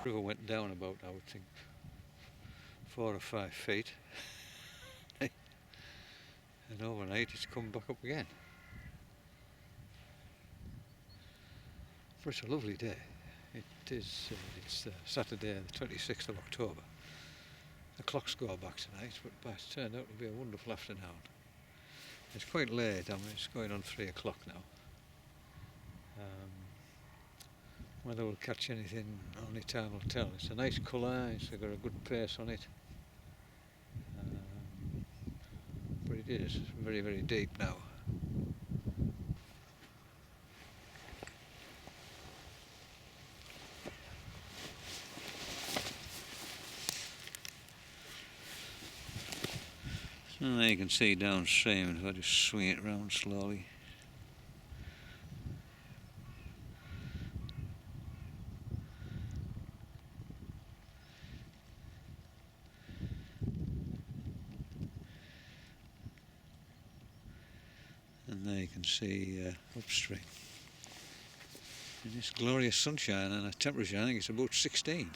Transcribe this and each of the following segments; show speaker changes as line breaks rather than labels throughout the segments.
river went down about, I would think, 4 or 5 feet. And overnight it's come back up again. But it's a lovely day. It is, it's Saturday the 26th of October. The clocks go back tonight, but it's turned out to be a wonderful afternoon. It's quite late, I mean it's going on 3 o'clock now. Whether we'll catch anything, only time will tell. It's a nice colour, it's got a good pace on it. But it is very, very deep now. So there you can see downstream if I just swing it round slowly. And there you can see upstream. And this glorious sunshine and a temperature, I think it's about 16.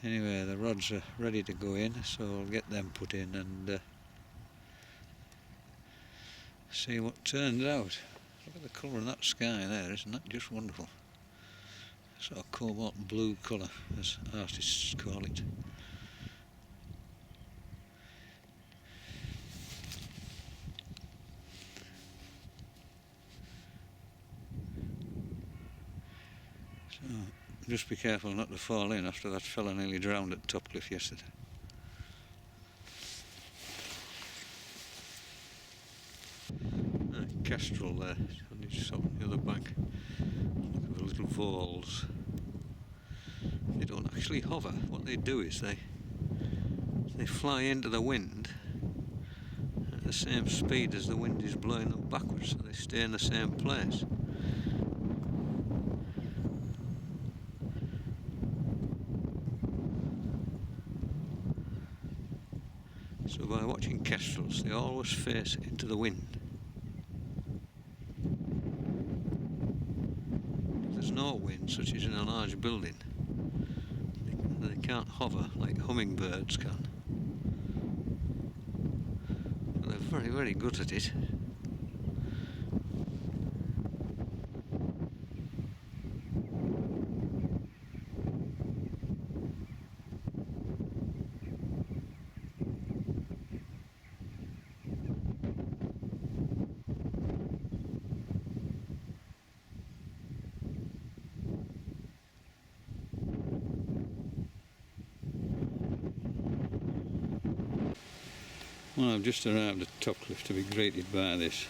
Anyway, the rods are ready to go in, so I'll get them put in and see what turns out. Look at the colour of that sky there, isn't that just wonderful? Sort of cobalt blue colour, as artists call it. So, just be careful not to fall in after that fella nearly drowned at Topcliffe yesterday. Kestrel there, on the other bank. Look at the little voles. They don't actually hover. What they do is they fly into the wind at the same speed as the wind is blowing them backwards, so they stay in the same place. So by watching kestrels, they always face into the wind. If there's no wind, such as in a large building, they can't hover like hummingbirds can. But they're very, very good at it. Well, I've just arrived at Topcliffe to be greeted by this.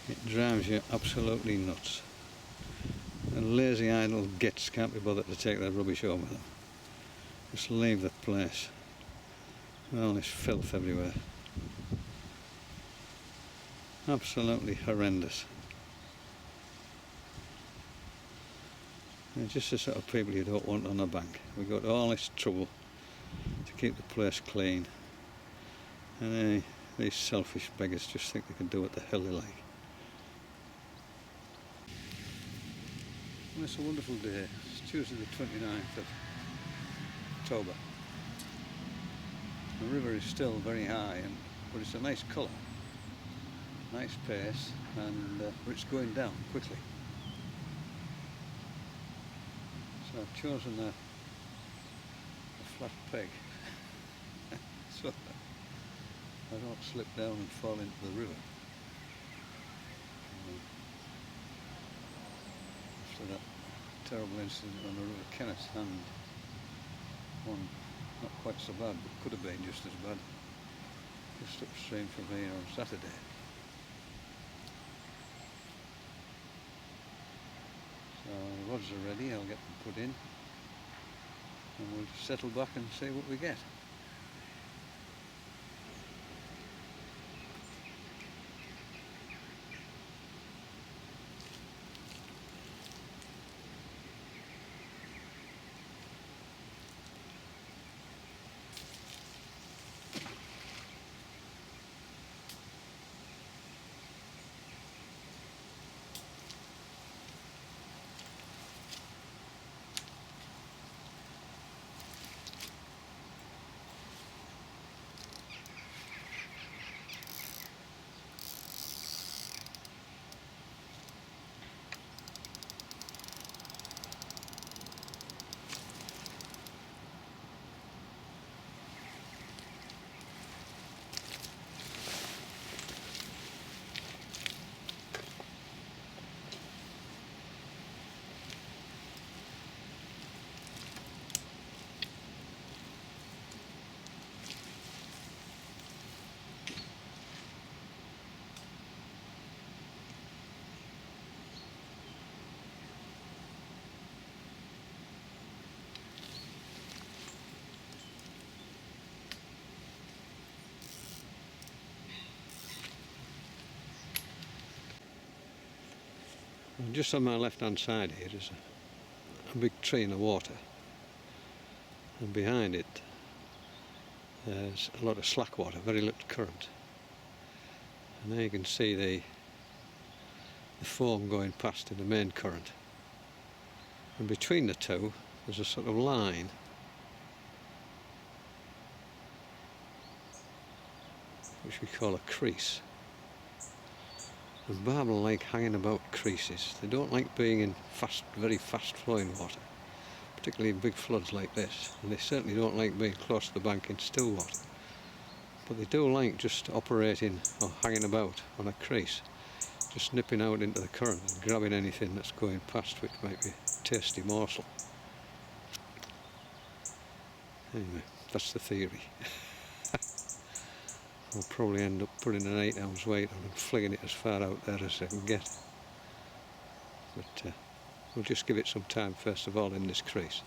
It drives you absolutely nuts. The lazy idle gets can't be bothered to take their rubbish home with them. Just leave the place. All this filth everywhere. Absolutely horrendous. They're just the sort of people you don't want on the bank. We go to all this trouble to keep the place clean, and these selfish beggars just think they can do what the hell they like. Well, it's a wonderful day. It's Tuesday the 29th of October. The river is still very high, but it's a nice colour, nice pace, and but it's going down quickly. So I've chosen a flat peg so I don't slip down and fall into the river. After that terrible incident on the River Kenneth, and one not quite so bad but could have been just as bad just upstream from here on Saturday. So the rods are ready, I'll get them put in and we'll settle back and see what we get. And just on my left hand side here is a big tree in the water, and behind it there's a lot of slack water, very little current, and there you can see the foam going past in the main current, and between the two there's a sort of line which we call a crease. And barbel like hanging about creases. They don't like being in very fast flowing water, particularly in big floods like this, and they certainly don't like being close to the bank in still water. But they do like just operating or hanging about on a crease, just nipping out into the current and grabbing anything that's going past which might be a tasty morsel. Anyway, that's the theory. I'll probably end up putting an 8 ounce weight on and flinging it as far out there as I can get. But we'll just give it some time first of all in this crease.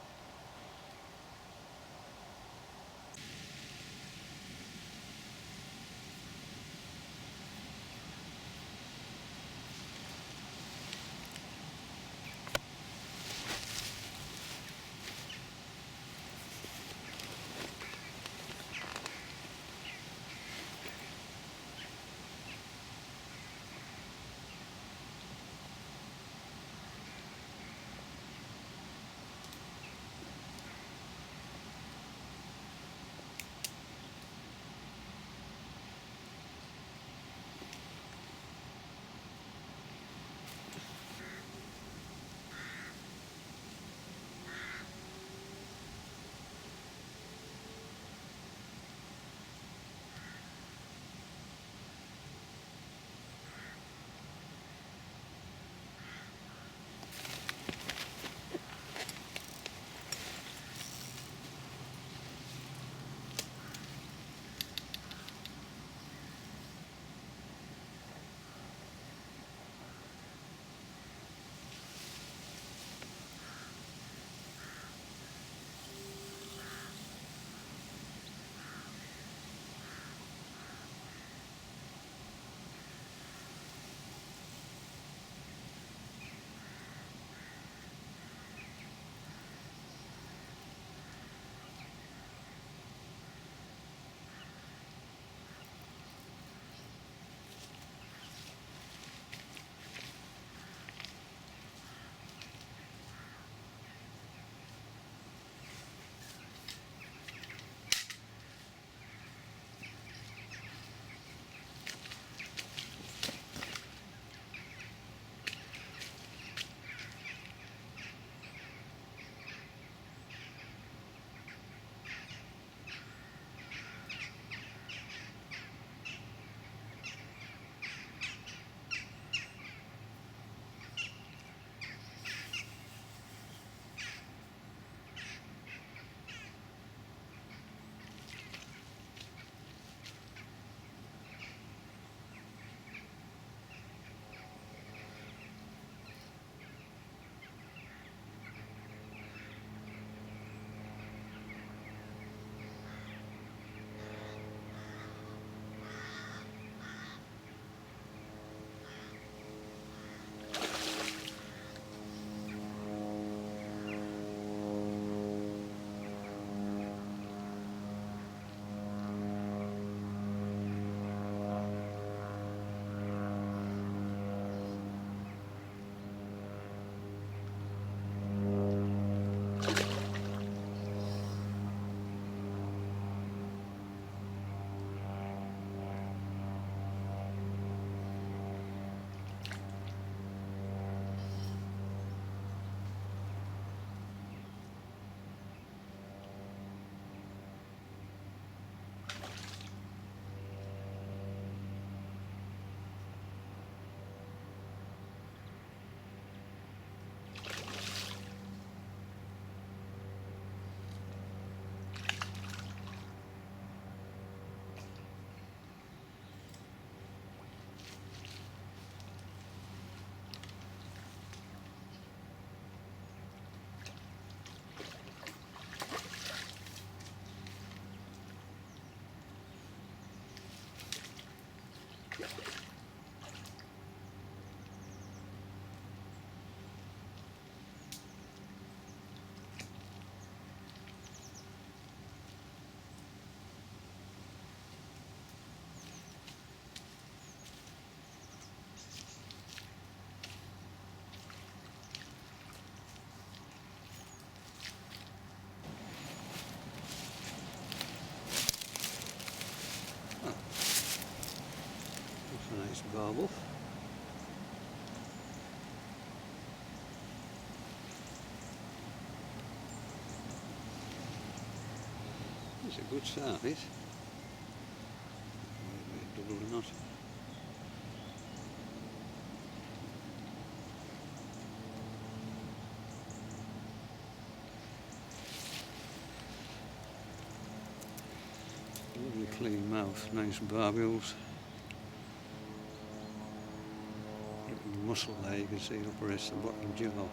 Barbel. It's a good size. Double or not. Lovely clean mouth, nice barbels. Looking muscle there, you can see upper wrist and bottom jaw.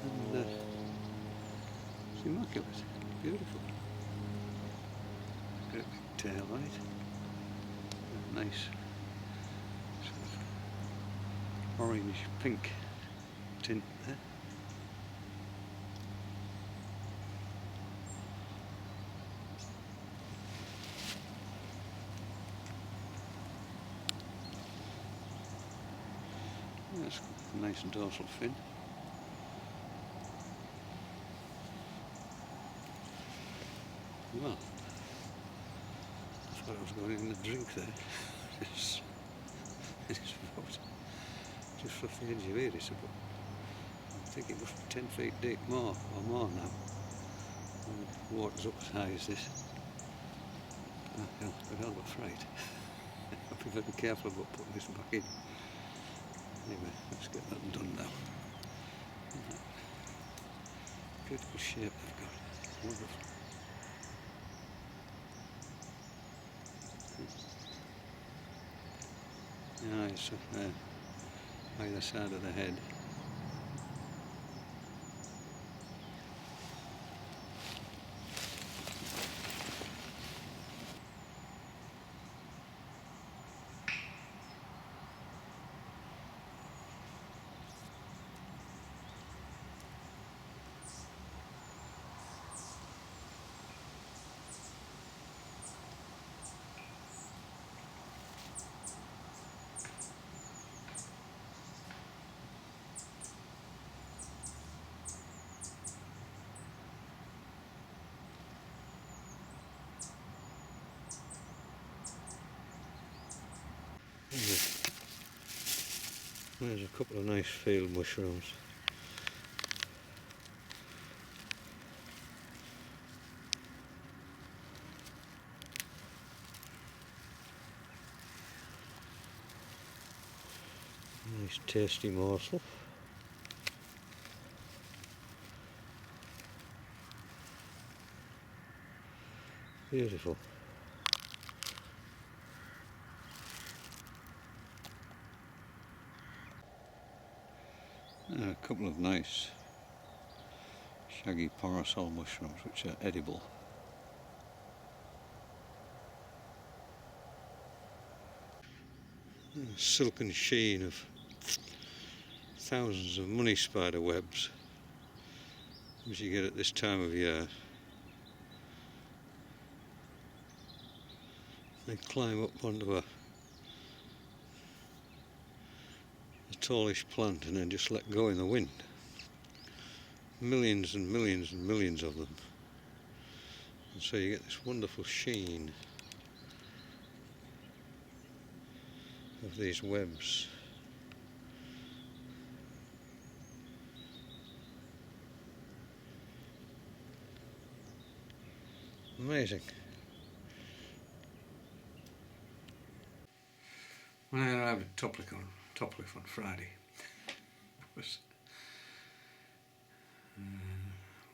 And it's immaculate, beautiful. Got a big tail on it. Nice sort of orange pink tint there. That's a nice dorsal fin. Well, I thought I was going in the drink there. It's about just off the edge of here, it's about, I think it must be 10 feet deep more or more now. And the water's up as high as this. I'll be hell of afraid. I'll be very careful about putting this back in. Anyway, let's get that done now. Beautiful shape they've got. Wonderful. It's either side of the head. There's a couple of nice field mushrooms. Nice tasty morsel. Beautiful. A couple of nice shaggy parasol mushrooms which are edible. A silken sheen of thousands of money spider webs which you get at this time of year. They climb up onto a tallish plant and then just let go in the wind. Millions and millions and millions of them. And so you get this wonderful sheen of these webs. Amazing. When I arrived at Topcliffe on Friday, I was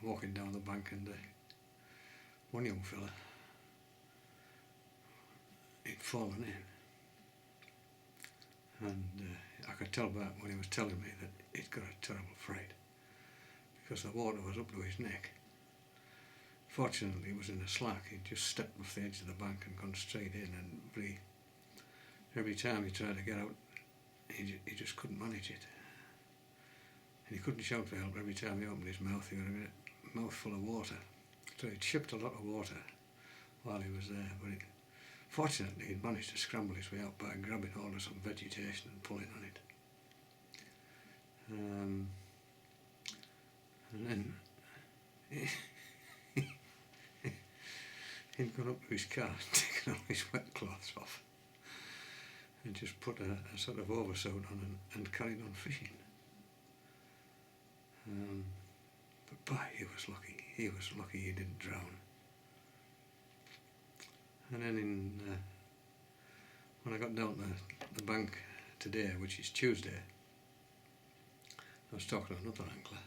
walking down the bank and one young fella, he'd fallen in, and I could tell back when he was telling me that he'd got a terrible fright because the water was up to his neck. Fortunately, he was in a slack. He'd just stepped off the edge of the bank and gone straight in, and every time he tried to get out, he just couldn't manage it. And he couldn't shout for help. Every time he opened his mouth, he got a mouthful of water. So he'd shipped a lot of water while he was there, but fortunately he'd managed to scramble his way out by grabbing hold of some vegetation and pulling on it. And then he'd gone up to his car and taken taken all his wet clothes off and just put a sort of oversuit on and carried on fishing. But boy, he was lucky. He was lucky he didn't drown. And then when I got down to the bank today, which is Tuesday, I was talking to another angler,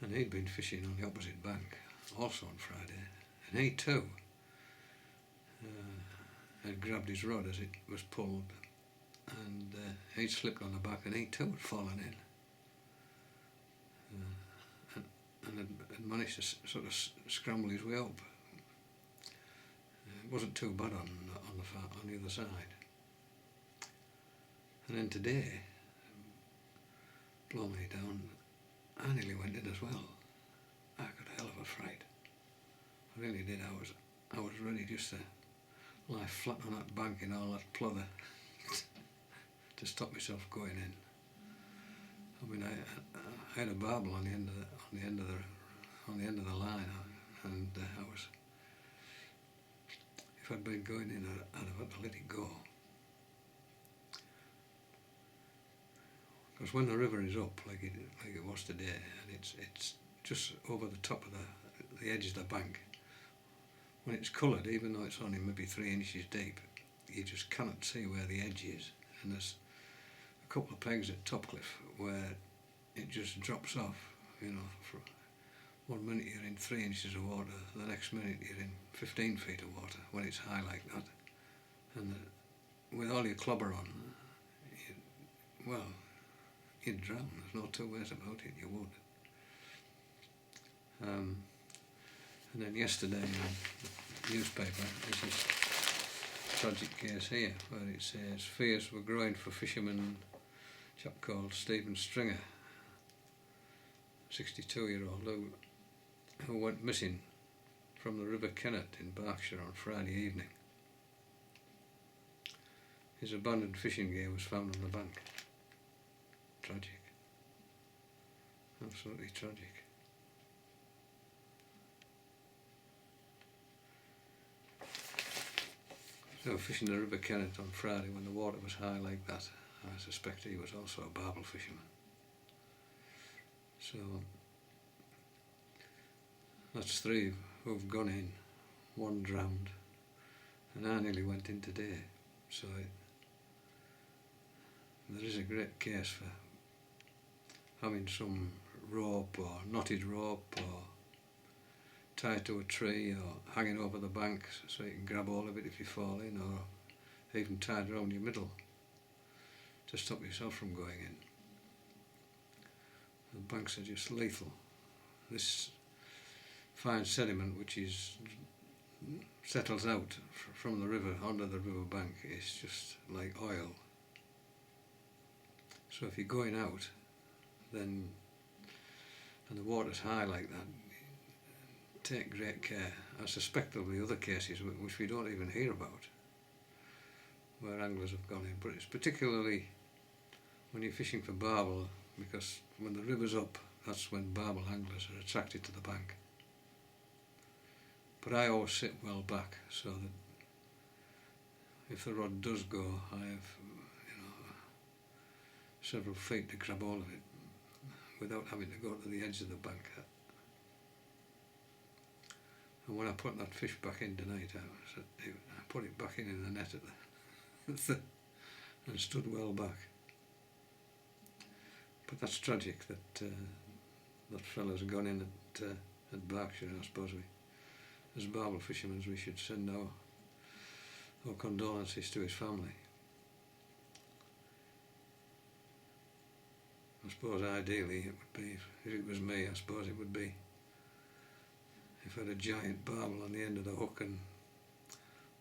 and he'd been fishing on the opposite bank also on Friday, and he too had grabbed his rod as it was pulled, and he'd slipped on the back, and he too had fallen in, and had managed to sort of scramble his way up. It wasn't too bad on the other side. And then today, blow me down, I nearly went in as well. I got a hell of a fright. I really did. I was ready just to lie flat on that bank in all that plother to stop myself going in. I mean, I had a barbel on the end of the line, and I was. If I'd been going in, I'd have had to let it go. Because when the river is up, like it was today, and it's just over the top of the edge of the bank, when it's coloured, even though it's only maybe 3 inches deep, you just cannot see where the edge is. And there's a couple of pegs at Topcliffe where it just drops off, you know. For 1 minute you're in 3 inches of water, the next minute you're in 15 feet of water when it's high like that. And with all your clobber on, you'd drown. There's no two ways about it, you would. And then yesterday in the newspaper, there's this tragic case here where it says fears were growing for fisherman, a chap called Stephen Stringer, 62-year-old, who went missing from the River Kennet in Berkshire on Friday evening. His abandoned fishing gear was found on the bank. Tragic. Absolutely tragic. So fishing the River Kennet on Friday when the water was high like that, I suspect he was also a barbel fisherman. So that's 3 who've gone in, 1 drowned, and I nearly went in today. So there is a great case for having some rope or knotted rope or tied to a tree or hanging over the bank so you can grab hold of it if you fall in, or even tied around your middle to stop yourself from going in. The banks are just lethal. This fine sediment which settles out from the river onto the river bank is just like oil. So if you're going out, then, and the water's high like that, take great care. I suspect there'll be other cases which we don't even hear about, where anglers have gone in, but it's particularly when you're fishing for barbel, because when the river's up, that's when barbel anglers are attracted to the bank. But I always sit well back so that if the rod does go, I have, several feet to grab hold of it without having to go to the edge of the bank. And when I put that fish back in tonight, I put it back in the net at and stood well back. But that's tragic that that fella's gone in at Berkshire. I suppose as barbel fishermen, we should send our condolences to his family. I suppose ideally it would be, if it was me, I suppose it would be if I had a giant barbel on the end of the hook and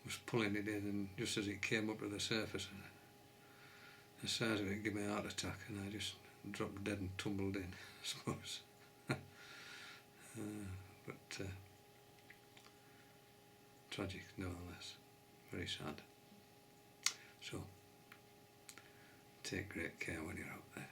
was pulling it in, and just as it came up to the surface, the size of it gave me a heart attack and I just dropped dead and tumbled in, I suppose. But tragic nevertheless, very sad. So take great care when you're out there.